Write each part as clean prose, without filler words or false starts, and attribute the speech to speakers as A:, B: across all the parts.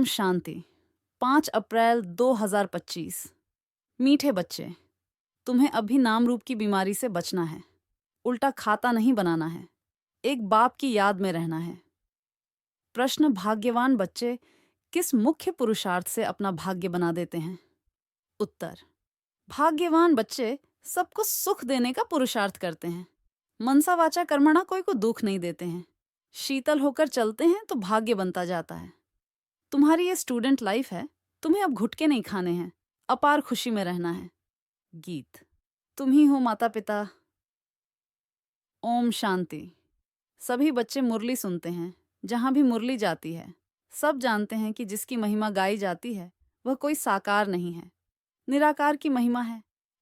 A: शांति। 5 अप्रैल 2025। मीठे बच्चे, तुम्हें अभी नाम रूप की बीमारी से बचना है। उल्टा खाता नहीं बनाना है। एक बाप की याद में रहना है। प्रश्न, भाग्यवान बच्चे किस मुख्य पुरुषार्थ से अपना भाग्य बना देते हैं? उत्तर, भाग्यवान बच्चे सबको सुख देने का पुरुषार्थ करते हैं। मनसा वाचा कर्मणा कोई को दुख नहीं देते हैं। शीतल होकर चलते हैं तो भाग्य बनता जाता है। तुम्हारी ये स्टूडेंट लाइफ है, तुम्हें अब घुटके नहीं खाने हैं, अपार खुशी में रहना है। गीत। तुम ही हो माता पिता। ओम शांति। सभी बच्चे मुरली सुनते हैं। जहां भी मुरली जाती है, सब जानते हैं कि जिसकी महिमा गाई जाती है वह कोई साकार नहीं है, निराकार की महिमा है।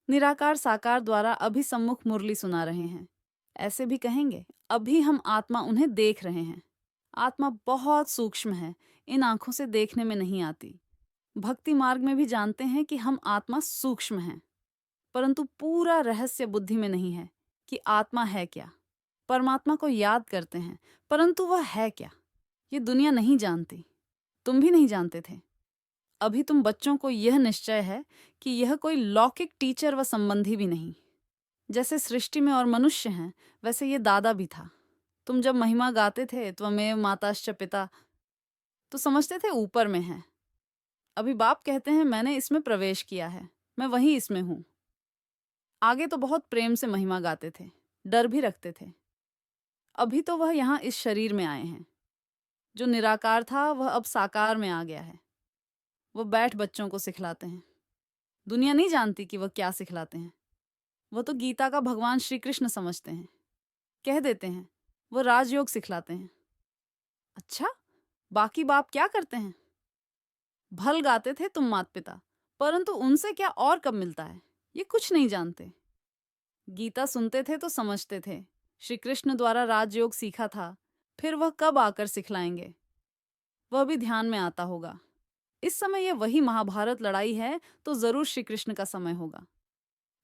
A: निराकार साकार द्वारा अभी सम्मुख मुरली सुना रहे हैं। ऐसे भी कहेंगे, अभी हम आत्मा उन्हें देख रहे हैं। आत्मा बहुत सूक्ष्म है, इन आंखों से देखने में नहीं आती। भक्ति मार्ग में भी जानते हैं कि हम आत्मा सूक्ष्म हैं, परंतु पूरा रहस्य बुद्धि में नहीं है कि आत्मा है क्या। परमात्मा को याद करते हैं, परंतु वह है क्या, ये दुनिया नहीं जानती। तुम भी नहीं जानते थे। अभी तुम बच्चों को यह निश्चय है कि यह कोई लौकिक टीचर व संबंधी भी नहीं। जैसे सृष्टि में और मनुष्य हैं, वैसे ये दादा भी था। तुम जब महिमा गाते थे, त्वमेव माताश्च पिता, तो समझते थे ऊपर में है। अभी बाप कहते हैं मैंने इसमें प्रवेश किया है, मैं वहीं इसमें हूं। आगे तो बहुत प्रेम से महिमा गाते थे, डर भी रखते थे। अभी तो वह यहाँ इस शरीर में आए हैं। जो निराकार था वह अब साकार में आ गया है। वह बैठ बच्चों को सिखलाते हैं। दुनिया नहीं जानती कि वह क्या सिखलाते हैं। वह तो गीता का भगवान श्री कृष्ण समझते हैं। कह देते हैं वह राजयोग सिखलाते हैं। अच्छा, बाकी बाप क्या करते हैं? भल गाते थे तुम माता पिता, परंतु उनसे क्या और कब मिलता है, ये कुछ नहीं जानते। गीता सुनते थे तो समझते थे श्री कृष्ण द्वारा राजयोग सीखा था, फिर वह कब आकर सिखलाएंगे, वह भी ध्यान में आता होगा। इस समय यह वही महाभारत लड़ाई है तो जरूर श्री कृष्ण का समय होगा।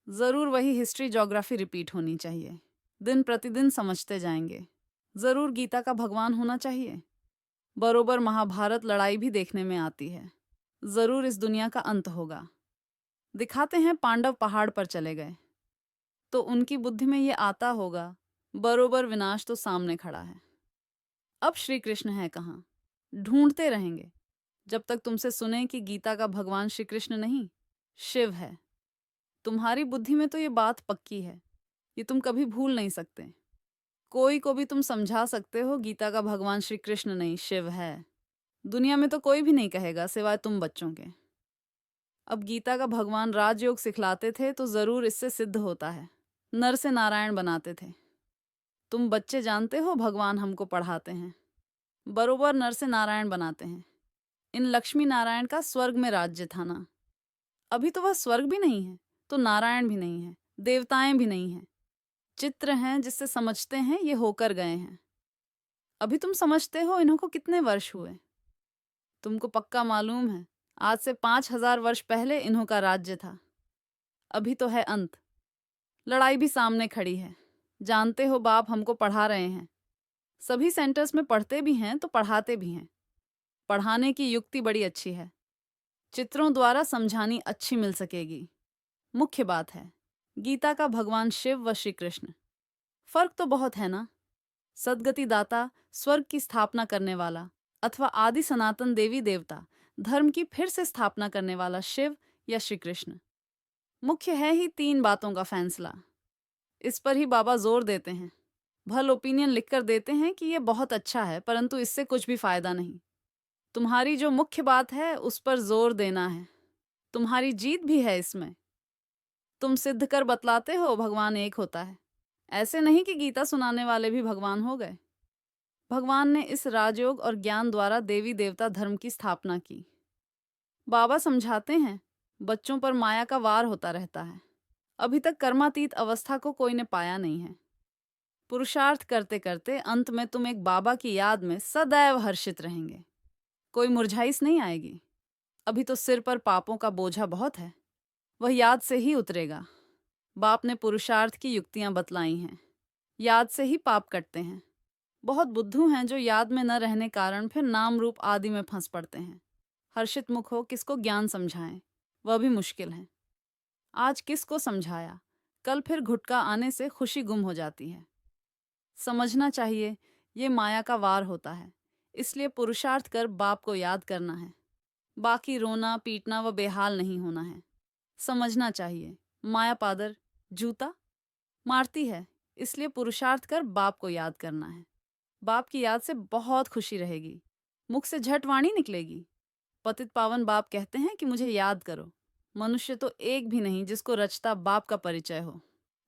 A: जरूर वही हिस्ट्री ज्योग्राफी रिपीट होनी चाहिए। दिन प्रतिदिन समझते जाएंगे। जरूर गीता का भगवान होना चाहिए। बरोबर महाभारत लड़ाई भी देखने में आती है। जरूर इस दुनिया का अंत होगा। दिखाते हैं पांडव पहाड़ पर चले गए, तो उनकी बुद्धि में ये आता होगा बरोबर विनाश तो सामने खड़ा है। अब श्री कृष्ण है कहाँ? ढूंढते रहेंगे जब तक तुमसे सुने कि गीता का भगवान श्री कृष्ण नहीं, शिव है। तुम्हारी बुद्धि में तो ये बात पक्की है, ये तुम कभी भूल नहीं सकते। कोई को भी तुम समझा सकते हो गीता का भगवान श्री कृष्ण नहीं, शिव है। दुनिया में तो कोई भी नहीं कहेगा सिवाय तुम बच्चों के। अब गीता का भगवान राजयोग सिखलाते थे तो जरूर इससे सिद्ध होता है। नर से नारायण बनाते थे। तुम बच्चे जानते हो भगवान हमको पढ़ाते हैं, बरोबर नर से नारायण बनाते हैं। इन लक्ष्मी नारायण का स्वर्ग में राज्य था ना। अभी तो वह स्वर्ग भी नहीं है, तो नारायण भी नहीं है, देवताएं भी नहीं है। चित्र हैं जिससे समझते हैं ये होकर गए हैं। अभी तुम समझते हो इन्हों को कितने वर्ष हुए? तुमको पक्का मालूम है आज से 5000 वर्ष पहले इन्हों का राज्य था। अभी तो है अंत। लड़ाई भी सामने खड़ी है। जानते हो बाप हमको पढ़ा रहे हैं। सभी सेंटर्स में पढ़ते भी हैं तो पढ़ाते भी हैं। पढ़ाने की युक्ति बड़ी अच्छी है। चित्रों द्वारा समझानी अच्छी मिल सकेगी। मुख्य बात है गीता का भगवान शिव व श्री कृष्ण। फर्क तो बहुत है ना। सदगति दाता, स्वर्ग की स्थापना करने वाला, अथवा आदि सनातन देवी देवता, धर्म की फिर से स्थापना करने वाला शिव या श्री कृष्ण। मुख्य है ही 3 बातों का फैसला। इस पर ही बाबा जोर देते हैं। भल ओपिनियन लिखकर देते हैं कि यह बहुत अच्छा है, परंतु इससे कुछ भी फायदा नहीं। तुम्हारी जो मुख्य बात है उस पर जोर देना है। तुम्हारी जीत भी है इसमें। तुम सिद्ध कर बतलाते हो भगवान एक होता है। ऐसे नहीं कि गीता सुनाने वाले भी भगवान हो गए। भगवान ने इस राजयोग और ज्ञान द्वारा देवी देवता धर्म की स्थापना की। बाबा समझाते हैं बच्चों पर माया का वार होता रहता है। अभी तक कर्मातीत अवस्था को कोई ने पाया नहीं है। पुरुषार्थ करते करते अंत में तुम एक बाबा की याद में सदैव हर्षित रहेंगे। कोई मुरझाइश नहीं आएगी। अभी तो सिर पर पापों का बोझा बहुत है, वह याद से ही उतरेगा। बाप ने पुरुषार्थ की युक्तियां बतलाई हैं। याद से ही पाप कटते हैं। बहुत बुद्धू हैं जो याद में न रहने कारण फिर नाम रूप आदि में फंस पड़ते हैं। हर्षित मुख हो किसको ज्ञान समझाएं, वह भी मुश्किल है। आज किसको समझाया, कल फिर घुटका आने से खुशी गुम हो जाती है। समझना चाहिए ये माया का वार होता है, इसलिए पुरुषार्थ कर बाप को याद करना है। बाकी रोना पीटना व बेहाल नहीं होना है। समझना चाहिए माया पादर जूता मारती है, इसलिए पुरुषार्थ कर बाप को याद करना है। बाप की याद से बहुत खुशी रहेगी, मुख से झट वाणी निकलेगी। पतित पावन बाप कहते हैं कि मुझे याद करो। मनुष्य तो एक भी नहीं जिसको रचता बाप का परिचय हो।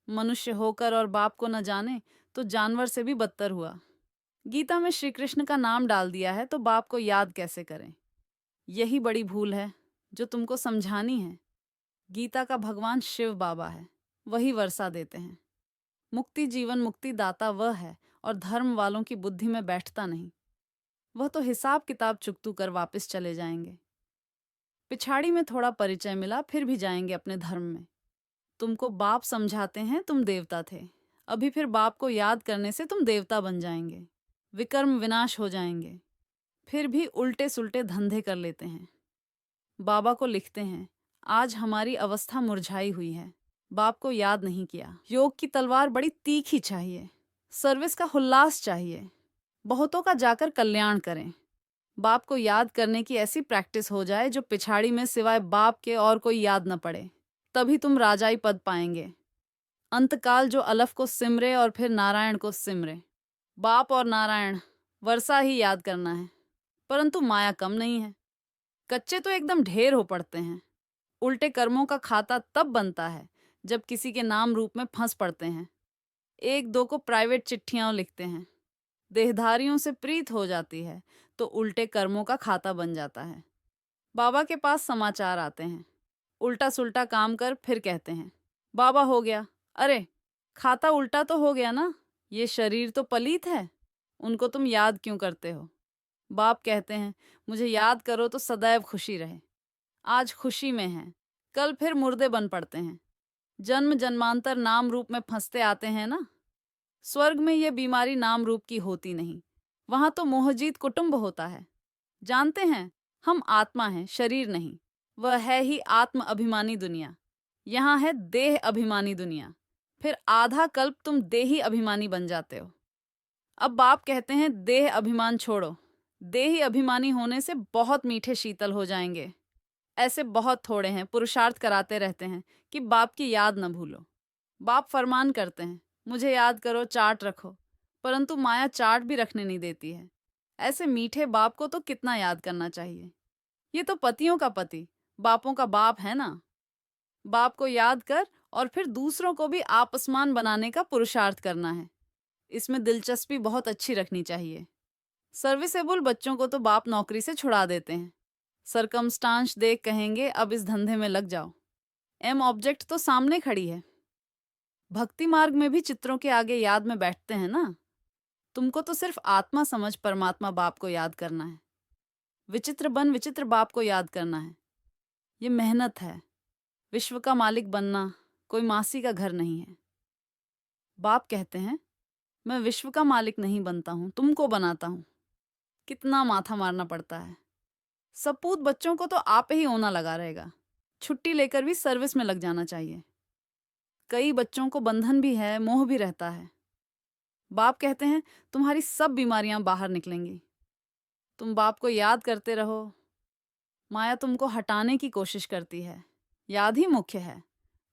A: मनुष्य होकर और बाप को न जाने तो जानवर से भी बदतर हुआ। गीता में श्री कृष्ण का नाम डाल दिया है तो बाप को याद कैसे करें? यही बड़ी भूल है जो तुमको समझानी है। गीता का भगवान शिव बाबा है, वही वर्षा देते हैं। मुक्ति जीवन मुक्ति दाता वह है और धर्म वालों की बुद्धि में बैठता नहीं। वह तो हिसाब किताब चुकतू कर वापस चले जाएंगे। पिछाड़ी में थोड़ा परिचय मिला फिर भी जाएंगे अपने धर्म में। तुमको बाप समझाते हैं तुम देवता थे, अभी फिर बाप को याद करने से तुम देवता बन जाएंगे। विकर्म विनाश हो जाएंगे। फिर भी उल्टे सुल्टे धंधे कर लेते हैं। बाबा को लिखते हैं, आज हमारी अवस्था मुरझाई हुई है, बाप को याद नहीं किया। योग की तलवार बड़ी तीखी चाहिए, सर्विस का हुल्लास चाहिए, बहुतों का जाकर कल्याण करें। बाप को याद करने की ऐसी प्रैक्टिस हो जाए जो पिछाड़ी में सिवाय बाप के और कोई याद न पड़े, तभी तुम राजाई पद पाएंगे। अंतकाल जो अलफ को सिमरे और फिर नारायण को सिमरे। बाप और नारायण वर्षा ही याद करना है, परंतु माया कम नहीं है। कच्चे तो एकदम ढेर हो पड़ते हैं। उल्टे कर्मों का खाता तब बनता है जब किसी के नाम रूप में फंस पड़ते हैं। एक दो को प्राइवेट चिट्ठियां लिखते हैं। देहधारियों से प्रीत हो जाती है तो उल्टे कर्मों का खाता बन जाता है। बाबा के पास समाचार आते हैं, उल्टा सुल्टा काम कर फिर कहते हैं बाबा हो गया। अरे खाता उल्टा तो हो गया ना, ये शरीर तो पलीत है, उनको तुम याद क्यों करते हो? बाप कहते हैं मुझे याद करो तो सदैव खुशी रहे। आज खुशी में हैं, कल फिर मुर्दे बन पड़ते हैं। जन्म जन्मांतर नाम रूप में फंसते आते हैं ना। स्वर्ग में ये बीमारी नाम रूप की होती नहीं, वहां तो मोहजीत कुटुंब होता है। जानते हैं हम आत्मा हैं, शरीर नहीं। वह है ही आत्म अभिमानी दुनिया, यहाँ है देह अभिमानी दुनिया। फिर आधा कल्प तुम देही अभिमानी बन जाते हो। अब बाप कहते हैं देह अभिमान छोड़ो, देही अभिमानी होने से बहुत मीठे शीतल हो जाएंगे। ऐसे बहुत थोड़े हैं पुरुषार्थ कराते रहते हैं कि बाप की याद न भूलो। बाप फरमान करते हैं मुझे याद करो, चार्ट रखो, परंतु माया चार्ट भी रखने नहीं देती है। ऐसे मीठे बाप को तो कितना याद करना चाहिए। ये तो पतियों का पति, बापों का बाप है ना। बाप को याद कर और फिर दूसरों को भी आपसमान बनाने का पुरुषार्थ करना है। इसमें दिलचस्पी बहुत अच्छी रखनी चाहिए। सर्विसेबल बच्चों को तो बाप नौकरी से छुड़ा देते हैं। सरकमस्टांस देख कहेंगे अब इस धंधे में लग जाओ। एम ऑब्जेक्ट तो सामने खड़ी है। भक्ति मार्ग में भी चित्रों के आगे याद में बैठते हैं ना। तुमको तो सिर्फ आत्मा समझ परमात्मा बाप को याद करना है। विचित्र बन विचित्र बाप को याद करना है। ये मेहनत है। विश्व का मालिक बनना कोई मासी का घर नहीं है। बाप कहते हैं मैं विश्व का मालिक नहीं बनता हूं, तुमको बनाता हूं। कितना माथा मारना पड़ता है। सपूत बच्चों को तो आप ही होना लगा रहेगा। छुट्टी लेकर भी सर्विस में लग जाना चाहिए। कई बच्चों को बंधन भी है, मोह भी रहता है। बाप कहते हैं तुम्हारी सब बीमारियां बाहर निकलेंगी। तुम बाप को याद करते रहो। माया तुमको हटाने की कोशिश करती है, याद ही मुख्य है।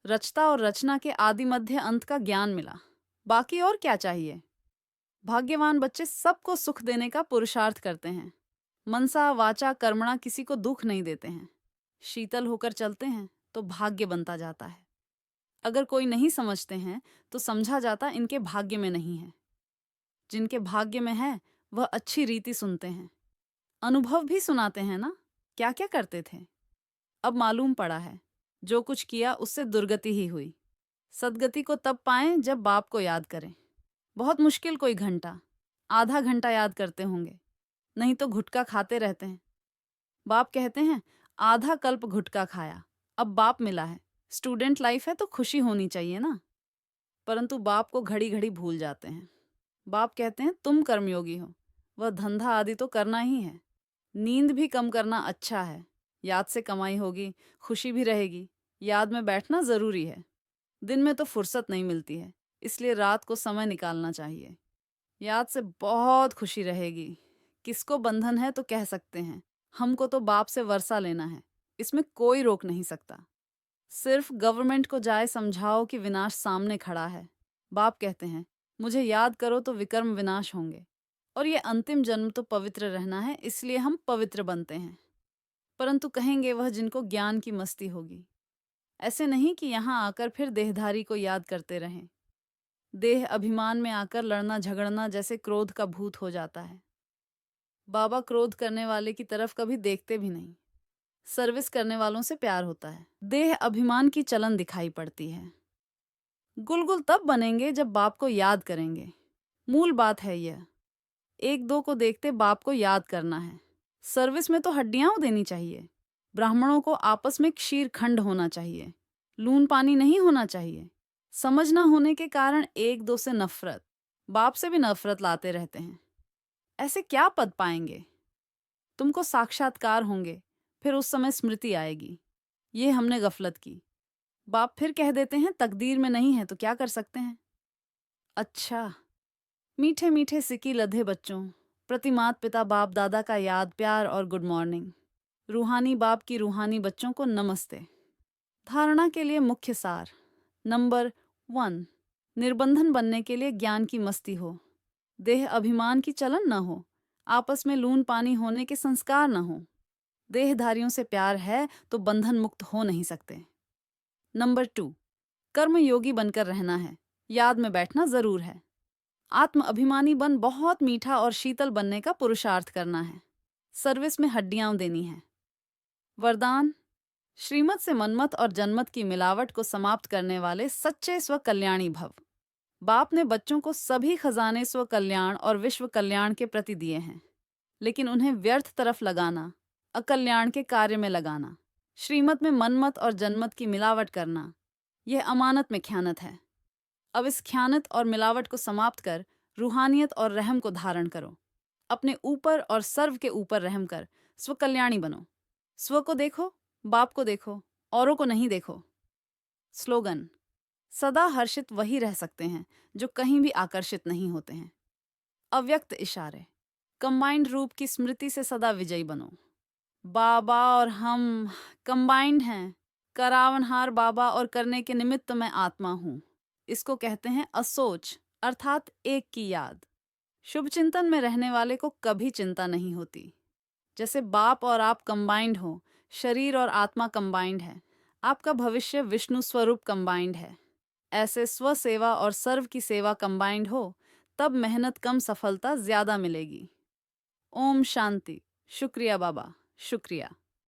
A: रचता और रचना के आदि मध्य अंत का ज्ञान मिला, बाकी और क्या चाहिए। भाग्यवान बच्चे सबको सुख देने का पुरुषार्थ करते हैं। मनसा वाचा कर्मणा किसी को दुख नहीं देते हैं। शीतल होकर चलते हैं तो भाग्य बनता जाता है। अगर कोई नहीं समझते हैं तो समझा जाता इनके भाग्य में नहीं है। जिनके भाग्य में है वह अच्छी रीति सुनते हैं। अनुभव भी सुनाते हैं ना, क्या क्या करते थे। अब मालूम पड़ा है जो कुछ किया उससे दुर्गति ही हुई। सदगति को तब पाएं जब बाप को याद करें। बहुत मुश्किल कोई घंटा, आधा घंटा याद करते होंगे, नहीं तो घुटका खाते रहते हैं। बाप कहते हैं आधा कल्प घुटका खाया, अब बाप मिला है। स्टूडेंट लाइफ है तो खुशी होनी चाहिए ना। परंतु बाप को घड़ी घड़ी भूल जाते हैं। बाप कहते हैं तुम कर्मयोगी हो, वह धंधा आदि तो करना ही है। नींद भी कम करना अच्छा है। याद से कमाई होगी, खुशी भी रहेगी। याद में बैठना ज़रूरी है। दिन में तो फुर्सत नहीं मिलती है, इसलिए रात को समय निकालना चाहिए। याद से बहुत खुशी रहेगी। किसको बंधन है तो कह सकते हैं, हमको तो बाप से वर्षा लेना है। इसमें कोई रोक नहीं सकता। सिर्फ गवर्नमेंट को जाए समझाओ कि विनाश सामने खड़ा है। बाप कहते हैं, मुझे याद करो तो विकर्म विनाश होंगे। और ये अंतिम जन्म तो पवित्र रहना है, इसलिए हम पवित्र बनते हैं। परंतु कहेंगे वह जिनको ज्ञान की मस्ती होगी। ऐसे नहीं कि यहाँ आकर फिर देहधारी को याद करते रहें। देह अभिमान में आकर लड़ना झगड़ना जैसे क्रोध का भूत हो जाता है। बाबा क्रोध करने वाले की तरफ कभी देखते भी नहीं। सर्विस करने वालों से प्यार होता है। देह अभिमान की चलन दिखाई पड़ती है। गुलगुल तब बनेंगे जब बाप को याद करेंगे। मूल बात है यह, एक दो को देखते बाप को याद करना है। सर्विस में तो हड्डियां देनी चाहिए। ब्राह्मणों को आपस में क्षीर खंड होना चाहिए। लून पानी नहीं होना चाहिए। समझ ना होने के कारण एक दो से नफरत, बाप से भी नफरत लाते रहते हैं। ऐसे क्या पद पाएंगे? तुमको साक्षात्कार होंगे, फिर उस समय स्मृति आएगी, ये हमने गफलत की। बाप फिर कह देते हैं तकदीर में नहीं है तो क्या कर सकते हैं। अच्छा, मीठे मीठे सिकी लधे बच्चों, प्रति मात पिता बाप दादा का याद प्यार और गुड मॉर्निंग। रूहानी बाप की रूहानी बच्चों को नमस्ते। धारणा के लिए मुख्य सार। नंबर 1, निर्बंधन बनने के लिए ज्ञान की मस्ती हो। देह अभिमान की चलन न हो। आपस में लून पानी होने के संस्कार न हो। देहधारियों से प्यार है तो बंधन मुक्त हो नहीं सकते। नंबर 2, कर्म योगी बनकर रहना है। याद में बैठना जरूर है। आत्म अभिमानी बन बहुत मीठा और शीतल बनने का पुरुषार्थ करना है। सर्विस में हड्डियां देनी है। वरदान, श्रीमत से मनमत और जनमत की मिलावट को समाप्त करने वाले सच्चे स्व कल्याणी भव। बाप ने बच्चों को सभी खजाने स्व कल्याण और विश्व कल्याण के प्रति दिए हैं, लेकिन उन्हें व्यर्थ तरफ लगाना, अकल्याण के कार्य में लगाना, श्रीमत में मनमत और जनमत की मिलावट करना, यह अमानत में ख्यानत है। अब इस ख्यानत और मिलावट को समाप्त कर रूहानियत और रहम को धारण करो। अपने ऊपर और सर्व के ऊपर रहम कर स्व कल्याणी बनो। स्व को देखो, बाप को देखो, औरों को नहीं देखो। स्लोगन, सदा हर्षित वही रह सकते हैं जो कहीं भी आकर्षित नहीं होते हैं। अव्यक्त इशारे, कंबाइंड रूप की स्मृति से सदा विजयी बनो। बाबा और हम कंबाइंड हैं। करावनहार बाबा और करने के निमित्त मैं आत्मा हूँ। इसको कहते हैं असोच, अर्थात एक की याद। शुभ चिंतन में रहने वाले को कभी चिंता नहीं होती। जैसे बाप और आप कंबाइंड हो, शरीर और आत्मा कंबाइंड है, आपका भविष्य विष्णु स्वरूप कंबाइंड है। ऐसे स्व सेवा और सर्व की सेवा कंबाइंड हो, तब मेहनत कम सफलता ज्यादा मिलेगी। ओम शांति। शुक्रिया बाबा, शुक्रिया।